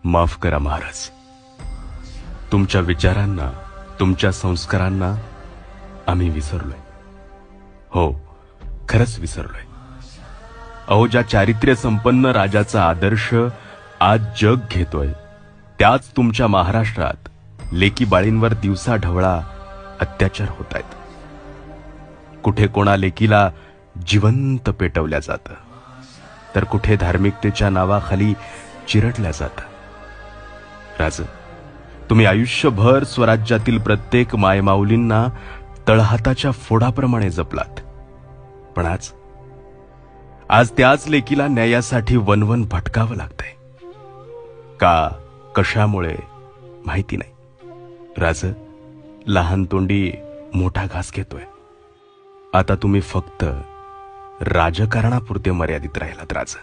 माफ करा महाराज, तुमच्या विचारांना, तुमच्या संस्कारांना आम्ही विसरलोय. हो, खरंच विसरलोय. अहो, ज्या चारित्र्य संपन्न राजाचा आदर्श आज जग घेतोय, त्याच तुमच्या महाराष्ट्रात लेकी बाळींवर दिवसा ढवळा अत्याचार होत आहेत. कुठे कोणा लेकीला जिवंत पेटवल्या जातं, तर कुठे धार्मिकतेच्या नावाखाली चिरडल्या जातं. राज, तुम्ही आयुष्यभर स्वराज्यातील प्रत्येक मायमाऊलींना तळहाताच्या फोडाप्रमाणे जपलात, पण आज त्याच लेकीला न्यायासाठी वनवन भटकावं लागतंय. का, कशामुळे माहिती नाही. राज, लहान तोंडी मोठा घास घेतोय. आता तुम्ही फक्त राजकारणापुरते मर्यादित राहिलात राज.